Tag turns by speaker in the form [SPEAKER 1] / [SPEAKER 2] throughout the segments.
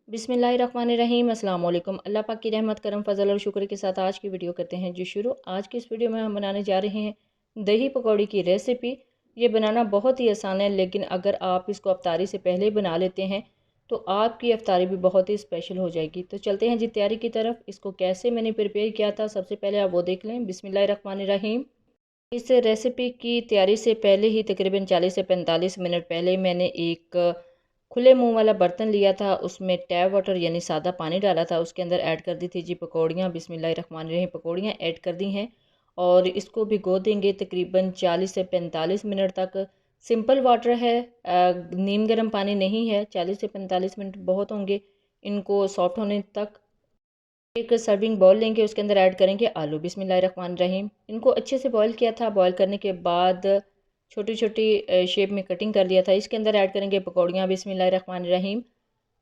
[SPEAKER 1] बिस्मिल्लाहिर्रहमानिर्रहीम अस्सलाम वालेकुम। अल्लाह पाक की रहमत करम फजल और शुक्र के साथ आज की वीडियो करते हैं जी शुरू। आज की इस वीडियो में हम बनाने जा रहे हैं दही पकौड़ी की रेसिपी। ये बनाना बहुत ही आसान है, लेकिन अगर आप इसको अफ्तारी से पहले बना लेते हैं तो आपकी अफ्तारी भी बहुत ही स्पेशल हो जाएगी। तो चलते हैं जी तैयारी की तरफ। इसको कैसे मैंने प्रिपेयर किया था सबसे पहले आप वो देख लें। बिस्मिल्लाहिर्रहमानिर्रहीम। इस रेसिपी की तैयारी से पहले ही तकरीबन 40 से 45 मिनट पहले मैंने एक खुले मुंह वाला बर्तन लिया था, उसमें टैप वाटर यानी सादा पानी डाला था, उसके अंदर ऐड कर दी थी जी पकौड़ियाँ। बिस्मिल्लाहिर्रहमानिर्रहीम पकौड़ियाँ ऐड कर दी हैं और इसको भिगो देंगे तकरीबन 40 से 45 मिनट तक। सिंपल वाटर है, नीम गर्म पानी नहीं है। 40 से 45 मिनट बहुत होंगे इनको सॉफ्ट होने तक। एक सर्विंग बाउल लेंगे, उसके अंदर ऐड करेंगे आलू। बिस्मिल्लाहिर्रहमानिर्रहीम। इनको अच्छे से बॉईल किया था। बॉईल करने के बाद छोटी छोटी शेप में कटिंग कर लिया था। इसके अंदर ऐड करेंगे पकौड़ियाँ। बिस्मिल्लाहिर्रहमानिर्रहीम।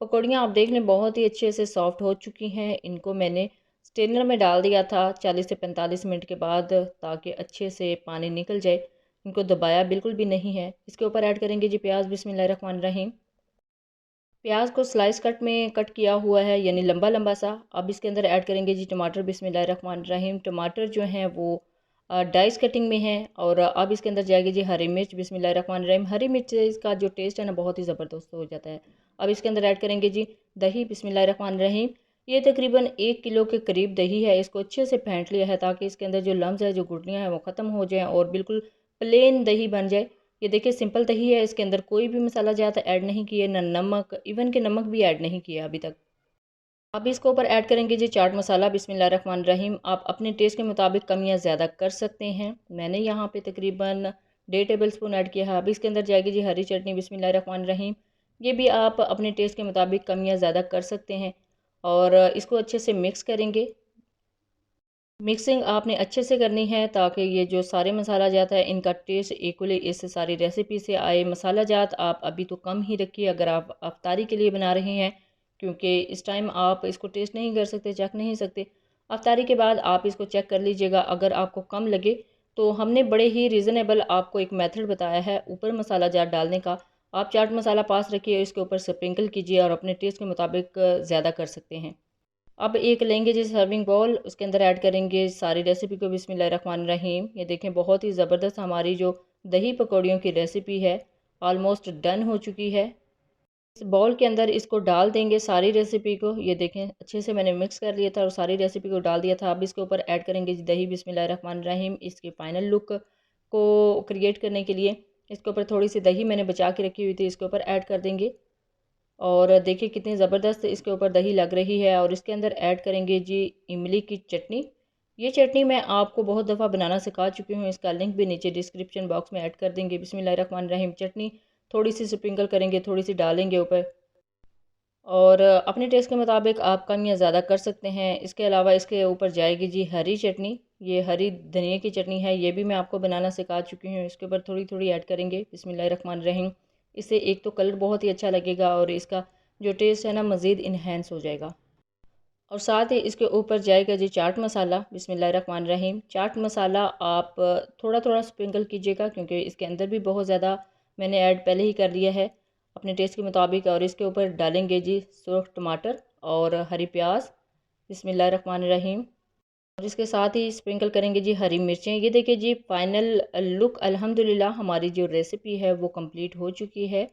[SPEAKER 1] पकौड़ियाँ आप देख लें बहुत ही अच्छे से सॉफ्ट हो चुकी हैं। इनको मैंने स्टेनर में डाल दिया था 40 से 45 मिनट के बाद, ताकि अच्छे से पानी निकल जाए। इनको दबाया बिल्कुल भी नहीं है। इसके ऊपर ऐड करेंगे जी प्याज। बिस्मिल्लाहिर्रहमानिर्रहीम। प्याज को स्लाइस कट में कट किया हुआ है, यानी लंबा लंबा सा। अब इसके अंदर ऐड करेंगे जी टमाटर। बिस्मिल्लाहिर्रहमानिर्रहीम। टमाटर जो हैं वो डाइस कटिंग में है। और अब इसके अंदर जाएगी जी हरी मिर्च। बिस्मिल्लाहिर्रहमानिर्रहीम। हरी मिर्च से इसका जो टेस्ट है ना बहुत ही ज़बरदस्त हो जाता है। अब इसके अंदर ऐड करेंगे जी दही। बिस्मिल्लाहिर्रहमानिर्रहीम। ये तकरीबन 1 किलो के करीब दही है। इसको अच्छे से फेंट लिया है ताकि इसके अंदर जो लम्स है, जो गुठलियाँ हैं वो ख़त्म हो जाएँ और बिल्कुल प्लेन दही बन जाए। ये देखिए सिंपल दही है, इसके अंदर कोई भी मसाला ज़्यादा ऐड नहीं किए, ना नमक, इवन के नमक भी ऐड नहीं किया अभी तक। अब इसके ऊपर ऐड करेंगे जी चाट मसाला। बिस्मिल्लाहिर्रहमानिर्रहीम। आप अपने टेस्ट के मुताबिक कम या ज़्यादा कर सकते हैं। मैंने यहाँ पे तकरीबन 1.5 टेबल स्पून ऐड किया है। अब इसके अंदर जाएगी जी हरी चटनी। बिस्मिल्लाहिर्रहमानिर्रहीम। ये भी आप अपने टेस्ट के मुताबिक कम या ज़्यादा कर सकते हैं और इसको अच्छे से मिक्स करेंगे। मिक्सिंग आपने अच्छे से करनी है ताकि ये जो सारे मसाला जात है इनका टेस्ट इक्वली इस सारी रेसिपी से आए। मसाला जात आप अभी तो कम ही रखिए अगर आप अफ्तारी के लिए बना रहे हैं, क्योंकि इस टाइम आप इसको टेस्ट नहीं कर सकते, चख नहीं सकते। अफ्तारी के बाद आप इसको चेक कर लीजिएगा। अगर आपको कम लगे तो हमने बड़े ही रीज़नेबल आपको एक मेथड बताया है ऊपर मसाला जात डालने का। आप चाट मसाला पास रखिए, इसके ऊपर स्प्रिंकल कीजिए और अपने टेस्ट के मुताबिक ज़्यादा कर सकते हैं। अब एक लेंगे जी सर्विंग बाउल, उसके अंदर ऐड करेंगे सारी रेसिपी को। बिस्मिल्लाहिर्रहमानिर्रहीम। ये देखें बहुत ही ज़बरदस्त हमारी जो दही पकौड़ियों की रेसिपी है ऑलमोस्ट डन हो चुकी है। इस बाउल के अंदर इसको डाल देंगे सारी रेसिपी को। ये देखें अच्छे से मैंने मिक्स कर लिया था और सारी रेसिपी को डाल दिया था। अब इसके ऊपर ऐड करेंगे जी दही। बिस्मिल्लाहिर्रहमानिर्रहीम। इसके फाइनल लुक को क्रिएट करने के लिए इसके ऊपर थोड़ी सी दही मैंने बचा के रखी हुई थी, इसके ऊपर ऐड कर देंगे। और देखिए कितनी ज़बरदस्त इसके ऊपर दही लग रही है। और इसके अंदर ऐड करेंगे जी इमली की चटनी। ये चटनी मैं आपको बहुत दफ़ा बनाना सिखा चुकी हूँ, इसका लिंक भी नीचे डिस्क्रिप्शन बॉक्स में ऐड कर देंगे। बिस्मिल्लाहिर्रहमानिर्रहीम। चटनी थोड़ी सी स्प्रिंकल करेंगे, थोड़ी सी डालेंगे ऊपर और अपने टेस्ट के मुताबिक आप कम या ज़्यादा कर सकते हैं। इसके अलावा इसके ऊपर जाएगी जी हरी चटनी। ये हरी धनिया की चटनी है, ये भी मैं आपको बनाना सिखा चुकी हूँ। इसके ऊपर थोड़ी थोड़ी ऐड करेंगे। बिस्मिल्लाहिर्रहमानिर्रहीम। इससे एक तो कलर बहुत ही अच्छा लगेगा और इसका जो टेस्ट है ना मज़ीद इन्हेंस हो जाएगा। और साथ ही इसके ऊपर जाएगा जी चाट मसाला। बिस्मिल्लाहिर्रहमानिर्रहीम। चाट मसाला आप थोड़ा थोड़ा स्प्रिंकल कीजिएगा, क्योंकि इसके अंदर भी बहुत ज़्यादा मैंने ऐड पहले ही कर लिया है अपने टेस्ट के मुताबिक। और इसके ऊपर डालेंगे जी सुरख टमाटर और हरी प्याज। बिस्मिल्लाहिर्रहमानिर्रहीम। और इसके साथ ही स्प्रिंकल करेंगे जी हरी मिर्चें। ये देखिए जी फाइनल लुक अल्हम्दुलिल्लाह हमारी जो रेसिपी है वो कंप्लीट हो चुकी है।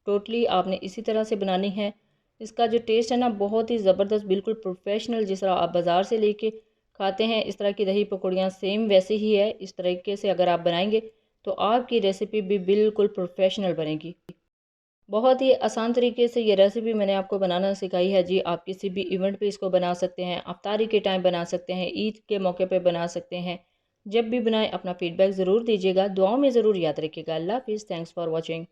[SPEAKER 1] टोटली आपने इसी तरह से बनानी है। इसका जो टेस्ट है ना बहुत ही ज़बरदस्त, बिल्कुल प्रोफेशनल। जिस तरह आप बाज़ार से लेके खाते हैं इस तरह की दही पकौड़ियाँ सेम वैसे ही है। इस तरीके से अगर आप बनाएंगे तो आपकी रेसिपी भी बिल्कुल प्रोफेशनल बनेगी। बहुत ही आसान तरीके से ये रेसिपी मैंने आपको बनाना सिखाई है जी। आप किसी भी इवेंट पे इसको बना सकते हैं, अफ्तारी के टाइम बना सकते हैं, ईद के मौके पे बना सकते हैं। जब भी बनाएं अपना फीडबैक ज़रूर दीजिएगा, दुआओं में ज़रूर याद रखिएगा। अल्लाह हाफ़िज़। Thanks for watching.